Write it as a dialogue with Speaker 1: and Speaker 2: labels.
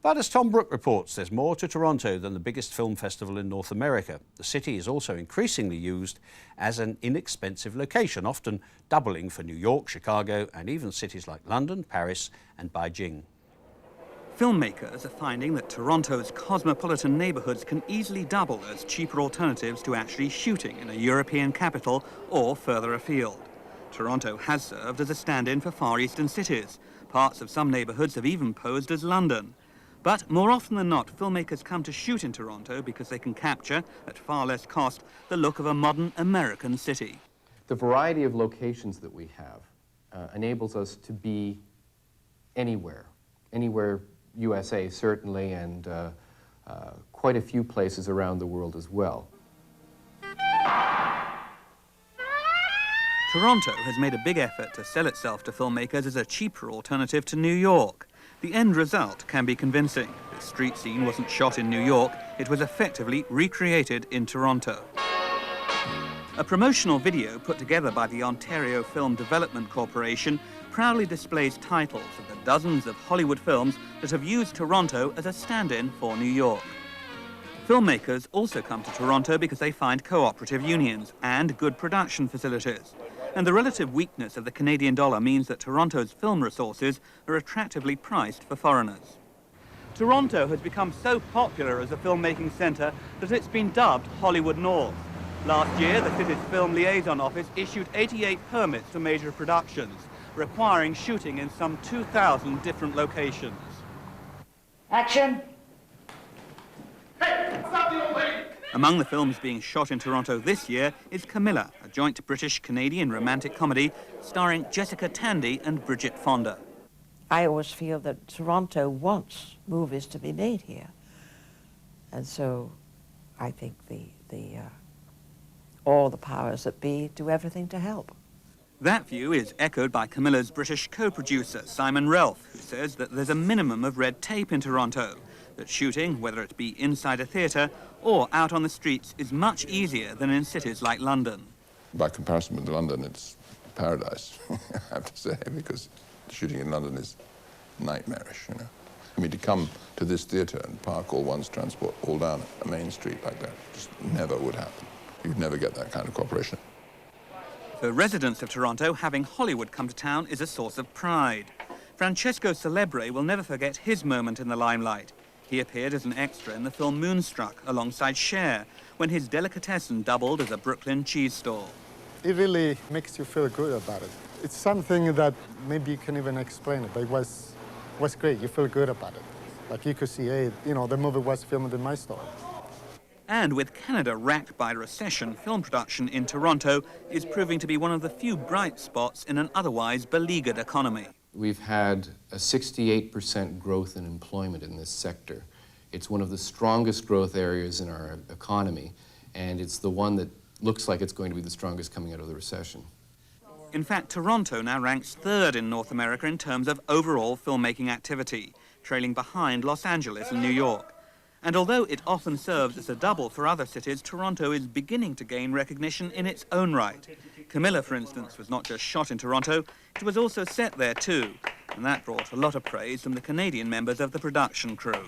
Speaker 1: But as Tom Brook reports, there's more to Toronto than the biggest film festival in North America. The city is also increasingly used as an inexpensive location, often doubling for New York, Chicago, and even cities like London, Paris, and Beijing.
Speaker 2: Filmmakers are finding that Toronto's cosmopolitan neighbourhoods can easily double as cheaper alternatives to actually shooting in a European capital or further afield. Toronto has served as a stand-in for Far Eastern cities. Parts of some neighbourhoods have even posed as London. But more often than not, filmmakers come to shoot in Toronto because they can capture, at far less cost, the look of a modern American city.
Speaker 3: The variety of locations that we have enables us to be anywhere USA certainly, and quite a few places around the world as well.
Speaker 2: Toronto has made a big effort to sell itself to filmmakers as a cheaper alternative to New York. The end result can be convincing. The street scene wasn't shot in New York, it was effectively recreated in Toronto. A promotional video put together by the Ontario Film Development Corporation proudly displays titles of the dozens of Hollywood films that have used Toronto as a stand-in for New York. Filmmakers also come to Toronto because they find cooperative unions and good production facilities. And the relative weakness of the Canadian dollar means that Toronto's film resources are attractively priced for foreigners. Toronto has become so popular as a filmmaking centre that it's been dubbed Hollywood North. Last year, the city's Film Liaison Office issued 88 permits for major productions, requiring shooting in some 2,000 different locations.
Speaker 4: Action!
Speaker 5: Hey, stop the old lady!
Speaker 2: Among the films being shot in Toronto this year is Camilla, a joint British-Canadian romantic comedy starring Jessica Tandy and Bridget Fonda.
Speaker 4: I always feel that Toronto wants movies to be made here. And so I think all the powers that be do everything to help.
Speaker 2: That view is echoed by Camilla's British co-producer, Simon Relf, who says that there's a minimum of red tape in Toronto, that shooting, whether it be inside a theatre or out on the streets, is much easier than in cities like London.
Speaker 6: By comparison with London, it's paradise, I have to say, because shooting in London is nightmarish, you know. I mean, to come to this theatre and park all one's transport all down a main street like that just never would happen. You'd never get that kind of cooperation.
Speaker 2: For residents of Toronto, having Hollywood come to town is a source of pride. Francesco Celebre will never forget his moment in the limelight. He appeared as an extra in the film Moonstruck alongside Cher, when his delicatessen doubled as a Brooklyn cheese stall.
Speaker 7: It really makes you feel good about it. It's something that maybe you can't even explain it, but it was great. You feel good about it. Like you could see, hey, you know, the movie was filmed in my store.
Speaker 2: And with Canada racked by recession, film production in Toronto is proving to be one of the few bright spots in an otherwise beleaguered economy.
Speaker 3: We've had a 68% growth in employment in this sector. It's one of the strongest growth areas in our economy, and it's the one that looks like it's going to be the strongest coming out of the recession.
Speaker 2: In fact, Toronto now ranks third in North America in terms of overall filmmaking activity, trailing behind Los Angeles and New York. And although it often serves as a double for other cities, Toronto is beginning to gain recognition in its own right. Camilla, for instance, was not just shot in Toronto, it was also set there too. And that brought a lot of praise from the Canadian members of the production crew.